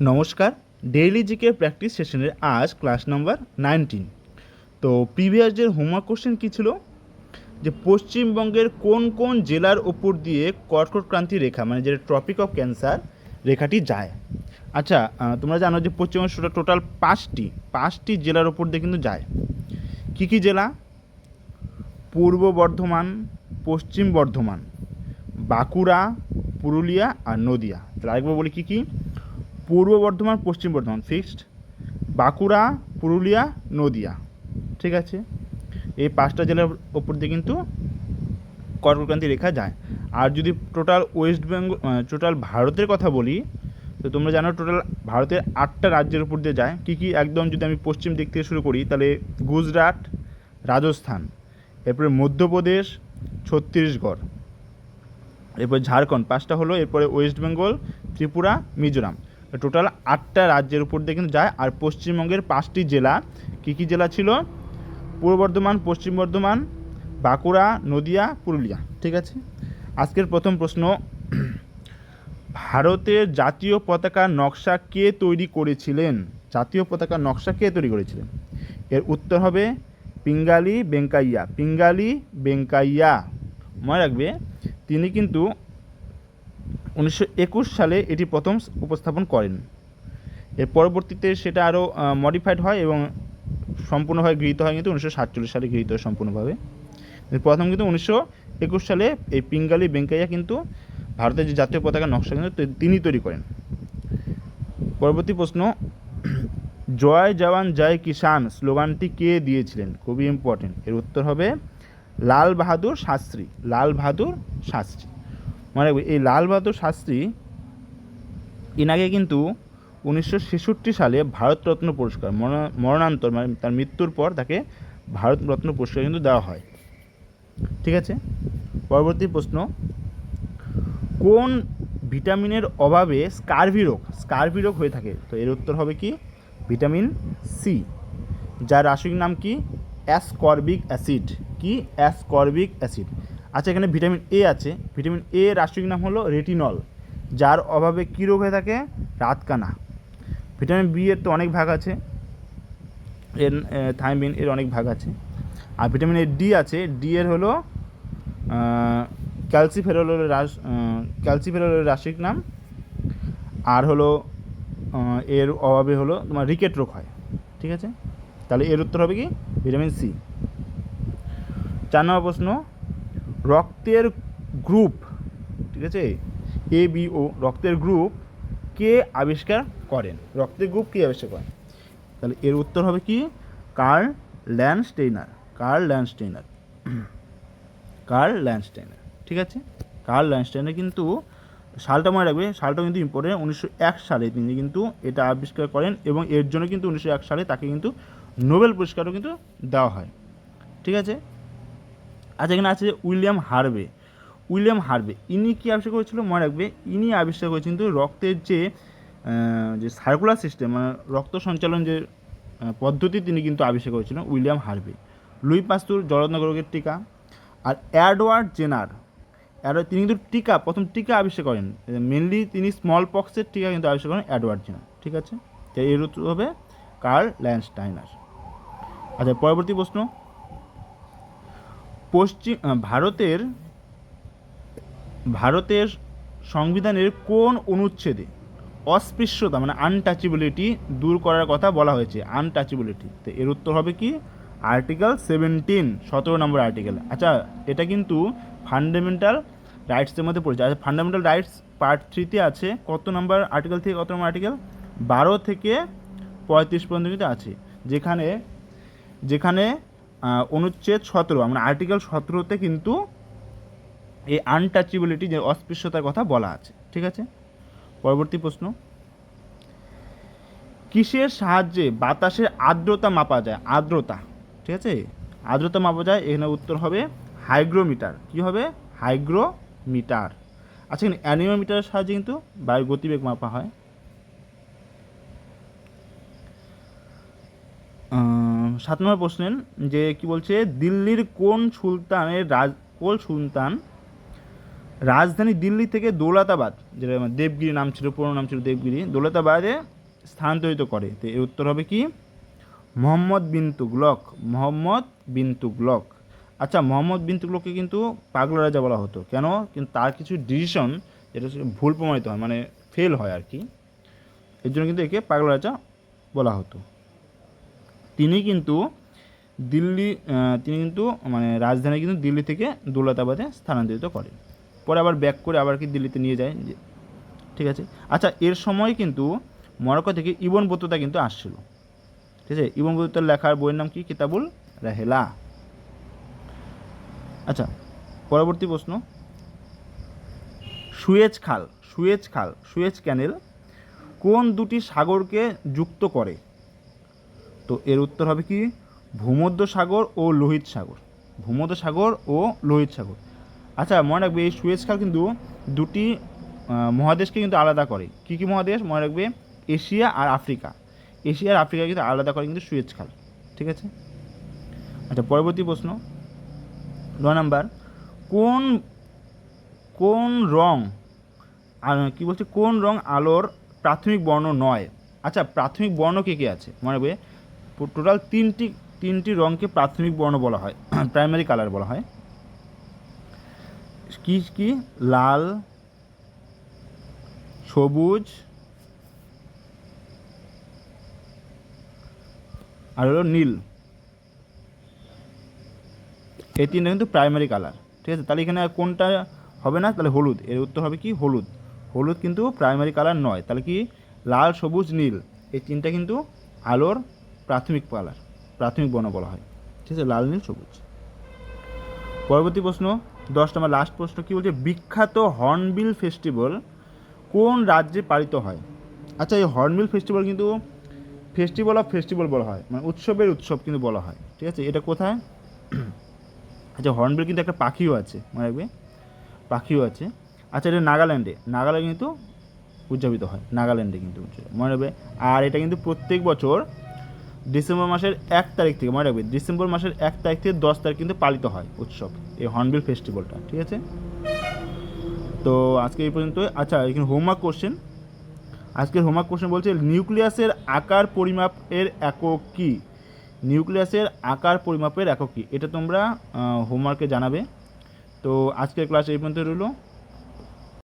নমস্কার, daily GK practice সেশনের আজ ক্লাস নাম্বার 19। তো প্রিভিয়াস যে হোমওয়ার্ক কোশ্চেন কী ছিল, যে পশ্চিমবঙ্গের কোন কোন জেলার ওপর দিয়ে কর্কট ক্রান্তি রেখা মানে যেটা ট্রপিক অফ ক্যান্সার রেখাটি যায়। আচ্ছা, তোমরা জানো যে পশ্চিমবঙ্গ টোটাল পাঁচটি জেলার ওপর দিয়ে কিন্তু যায়। কী কী জেলা? পূর্ব বর্ধমান, পশ্চিম বর্ধমান, বাঁকুড়া, পুরুলিয়া আর নদিয়া। তাহলে আরেকবার বলি কী কী? পূর্ব বর্ধমান, পশ্চিম বর্ধমান ফিক্সড, বাঁকুড়া, পুরুলিয়া, নদিয়া। ঠিক আছে, এই পাঁচটা জেলার ওপর দিয়ে কিন্তু কর্কটক্রান্তি রেখা যায়। আর যদি টোটাল ওয়েস্ট বেঙ্গল টোটাল ভারতের কথা বলি, তো তোমরা জানো টোটাল ভারতের 8টা রাজ্যের উপর দিয়ে যায়। কী কী? একদম যদি আমি পশ্চিম দিক থেকে শুরু করি, তাহলে গুজরাট, রাজস্থান, এরপরে মধ্যপ্রদেশ, ছত্তিশগড়, এরপর ঝাড়খণ্ড, 5টা হলো, এরপরে ওয়েস্ট বেঙ্গল, ত্রিপুরা, মিজোরাম। টোটাল 8টা রাজ্যের উপর দিয়ে কিন্তু যায়। আর পশ্চিমবঙ্গের 5টি জেলা, কী কী জেলা ছিল? পূর্ব বর্ধমান, পশ্চিম বর্ধমান, বাঁকুড়া, নদিয়া, পুরুলিয়া। ঠিক আছে, আজকের প্রথম প্রশ্ন, ভারতের জাতীয় পতাকার নকশা কে তৈরি করেছিলেন? জাতীয় পতাকার নকশা কে তৈরি করেছিলেন? এর উত্তর হবে পিঙ্গালি বেঙ্কাইয়া। পিঙ্গালি বেঙ্কাইয়া, মনে রাখবে, তিনি কিন্তু 1921 সালে এটি প্রথম উপস্থাপন করেন। এর পরবর্তীতে সেটা আরও মডিফাইড হয় এবং সম্পূর্ণভাবে গৃহীত হয় কিন্তু 1947 সালে গৃহীত হয় সম্পূর্ণভাবে। প্রথম কিন্তু 1921 সালে এই পিঙ্গালি বেঙ্কাইয়া কিন্তু ভারতের যে জাতীয় পতাকার নকশা কিন্তু তিনি তৈরি করেন। পরবর্তী প্রশ্ন, জয় জওয়ান জয় কিষাণ স্লোগানটি কে দিয়েছিলেন? খুবই ইম্পর্টেন্ট। এর উত্তর হবে লাল বাহাদুর শাস্ত্রী। লাল বাহাদুর শাস্ত্রী, মানে এই লাল বাহাদুর শাস্ত্রী এনাকে কিন্তু 1966 সালে ভারতরত্ন পুরস্কার মরণান্তর মানে তার মৃত্যুর পর তাকে ভারতরত্ন পুরস্কার কিন্তু দেওয়া হয়। ঠিক আছে, পরবর্তী প্রশ্ন, কোন ভিটামিনের অভাবে স্কারভি রোগ হয়ে থাকে? তো এর উত্তর হবে কি? ভিটামিন সি, যার রাসায়নিক নাম কি? Ascorbic acid. কি? Ascorbic acid. আচ্ছা, এখানে ভিটামিন এ আছে, ভিটামিন এ রাসায়নিক নাম হলো রেটিনল, যার অভাবে কী রোগ হয়ে থাকে? রাতকানা। ভিটামিন বি এর তো অনেক ভাগ আছে, এর থাইমিন এর অনেক ভাগ আছে। আর ভিটামিন এ ডি আছে, ডি এর হলো ক্যালসিফেরলের রাসায়নিক নাম। আর হলো এর অভাবে হলো তোমার রিকেট রোগ হয়। ঠিক আছে, তাহলে এর উত্তর হবে কি? Vitamin C. 4 নম্বর প্রশ্ন, রক্তের গ্রুপ, ঠিক আছে, এ বি ও, রক্তের গ্রুপ কে আবিষ্কার করেন? রক্তের গ্রুপ কে আবিষ্কার করেন? তাহলে এর উত্তর হবে কি? Karl Landsteiner. Karl Landsteiner. Karl Landsteiner. ঠিক আছে, কার্ল ল্যান্ডস্টেইনার কিন্তু সালটা মনে রাখবে, সালটা কিন্তু ইম্পর্টেন্ট। 1901 সালে তিনি কিন্তু এটা আবিষ্কার করেন এবং এর জন্য কিন্তু 1901 সালে তাকে কিন্তু নোবেল পুরস্কারও কিন্তু দেওয়া হয়। ঠিক আছে, আচ্ছা, এখানে আছে উইলিয়াম হার্ভে। উইলিয়াম হার্ভে ইনি কী আবিষ্কার করেছিল? মনে রাখবে, ইনি আবিষ্কার করেছেন কিন্তু রক্তের যে সার্কুলার সিস্টেম মানে রক্ত সঞ্চালন যে পদ্ধতি তিনি কিন্তু আবিষ্কার করেছিলেন উইলিয়াম হার্ভে। লুই পাস্তুর জলরত্ন রোগের টিকা। আর এডওয়ার্ড জেনার, তিনি কিন্তু প্রথম টিকা আবিষ্কার করেন, মেনলি তিনি স্মল পক্সের টিকা কিন্তু আবিষ্কার করেন এডওয়ার্ড জেনার। ঠিক আছে, তো এর উত্তর হবে কার্ল ল্যান্ডস্টাইনার। আচ্ছা, পরবর্তী প্রশ্ন, ভারতের সংবিধানের কোন অনুচ্ছেদে অস্পৃশ্যতা মানে আনটাচেবিলিটি দূর করার কথা বলা হয়েছে? আনটাচেবিলিটি, তো এর উত্তর হবে কি? আর্টিকেল 17, 17 নম্বর আর্টিকেল। আচ্ছা, এটা কিন্তু ফান্ডামেন্টাল রাইটসের মধ্যে পড়েছে। আচ্ছা, ফান্ডামেন্টাল রাইটস পার্ট 3-তে আছে, কত নম্বর আর্টিকেল থেকে কত নম্বর আর্টিকেল? 12 থেকে 35 পর্যন্ত কিন্তু আছে, যেখানে অনুচ্ছেদ 17 মানে আর্টিকেল 17-তে কিন্তু এই আনটাচেবিলিটি যে অস্পৃশ্যতার কথা বলা আছে। ঠিক আছে, পরবর্তী প্রশ্ন, কিসের সাহায্যে বাতাসের আর্দ্রতা মাপা যায়? আর্দ্রতা, ঠিক আছে, আর্দ্রতা মাপা যায়। এখানে উত্তর হবে হাইগ্রোমিটার। কি হবে? হাইগ্রোমিটার। আচ্ছা, এখানে অ্যানিমোমিটারের সাহায্যে কিন্তু বায়ুর গতিবেগ মাপা হয়। 7 নম্বর প্রশ্নের যে কি বলছে, দিল্লির কোন সুলতান রাজধানী দিল্লি থেকে দৌলতাবাদ, যেটা দেবগিরি নাম ছিল, পুরনো নাম ছিল দেবগিরি, দৌলতাবাদে স্থানান্তরিত করে। তো এর উত্তর হবে কি মোহাম্মদ বিন তুগলক। মোহাম্মদ বিন তুগলক। আচ্ছা, মোহাম্মদ বিন তুগলককে কিন্তু পাগলা রাজা বলা হতো কেন? কিন্তু তার কিছু ডিসিশন যেটা ভুল প্রমাণিত হয়, মানে ফেল হয় আর কি, এর জন্য কিন্তু একে পাগলা রাজা বলা হতো। তিনি কিন্তু তিনি কিন্তু মানে রাজধানী কিন্তু দিল্লি থেকে দৌলতাবাদে স্থানান্তরিত করে, পরে আবার ব্যাক করে আবার কি দিল্লিতে নিয়ে যায়, ঠিক আছে। আচ্ছা, এর সময় কিন্তু মরক্কো থেকে ইবন বতুতা কিন্তু আসছিল, ঠিক আছে। ইবন বতুতার লেখার বইয়ের নাম কি? কিতাবুল রাহেলা। আচ্ছা, পরবর্তী প্রশ্ন, সুয়েজ খাল, সুয়েজ ক্যানেল কোন দুটি সাগরকে যুক্ত করে? তো এর উত্তর হবে কি ভূমধ্য সাগর ও লোহিত সাগর। ভূমধ্য সাগর ও লোহিত সাগর। আচ্ছা, মনে রাখবে এই সুয়েজ খাল কিন্তু দুটি মহাদেশকে কিন্তু আলাদা করে। কী কী মহাদেশ? মনে রাখবে এশিয়া আর আফ্রিকা। এশিয়া আর আফ্রিকা কিন্তু আলাদা করে কিন্তু সুয়েজ খাল, ঠিক আছে। আচ্ছা, পরবর্তী প্রশ্ন 9 নাম্বার, কোন কোন রং কি বলছে, কোন রং আলোর প্রাথমিক বর্ণ নয়? আচ্ছা, প্রাথমিক বর্ণ কে কে আছে? মনে রাখবে টোটাল তিনটি রঙকে প্রাথমিক বর্ণ বলা হয়, প্রাইমারি কালার বলা হয়। কি কি? লাল, সবুজ আর হলো নীল। এই তিনটা কিন্তু প্রাইমারি কালার, ঠিক আছে। তাহলে এখানে কোনটা হবে না? তাহলে হলুদ। এর উত্তর হবে কি হলুদ। হলুদ কিন্তু প্রাইমারি কালার নয়। তাহলে কি লাল, সবুজ, নীল এই তিনটা কিন্তু আলোর প্রাথমিক কালার, প্রাথমিক বর্ণ বলা হয়, ঠিক আছে, লাল, নীল, সবুজ। পরবর্তী প্রশ্ন 10 নম্বর লাস্ট প্রশ্ন, কি বলছে বিখ্যাত হর্নবিল ফেস্টিভ্যাল কোন রাজ্যে পালিত হয়? আচ্ছা, এই হর্নবিল ফেস্টিভ্যাল কিন্তু ফেস্টিভ্যাল অফ ফেস্টিভ্যাল বলা হয়, মানে উৎসবের উৎসব কিন্তু বলা হয়, ঠিক আছে। এটা কোথায়? আচ্ছা, হর্নবিল কিন্তু একটা পাখিও আছে, মনে রাখবে পাখিও আছে। আচ্ছা, এটা নাগাল্যান্ডে কিন্তু উদযাপিত হয়, নাগাল্যান্ডে কিন্তু মনে রাখবে। আর এটা কিন্তু প্রত্যেক বছর ডিসেম্বর মাসের 1 তারিখ থেকে, মনে রাখবে ডিসেম্বর মাসের 1 তারিখ থেকে 10 তারিখ কিন্তু পালিত হয় উৎসব, এই হর্নবিল ফেস্টিভ্যালটা, ঠিক আছে। তো আজকে এই পর্যন্ত। আচ্ছা, এখানে হোমওয়ার্ক কোশ্চেন, আজকের হোমওয়ার্ক কোশ্চেন বলছে নিউক্লিয়াসের আকার পরিমাপের একক কী? নিউক্লিয়াসের আকার পরিমাপের একক কী? এটা তোমরা হোমওয়ার্কে জানাবে। তো আজকের ক্লাস এই পর্যন্ত রইল।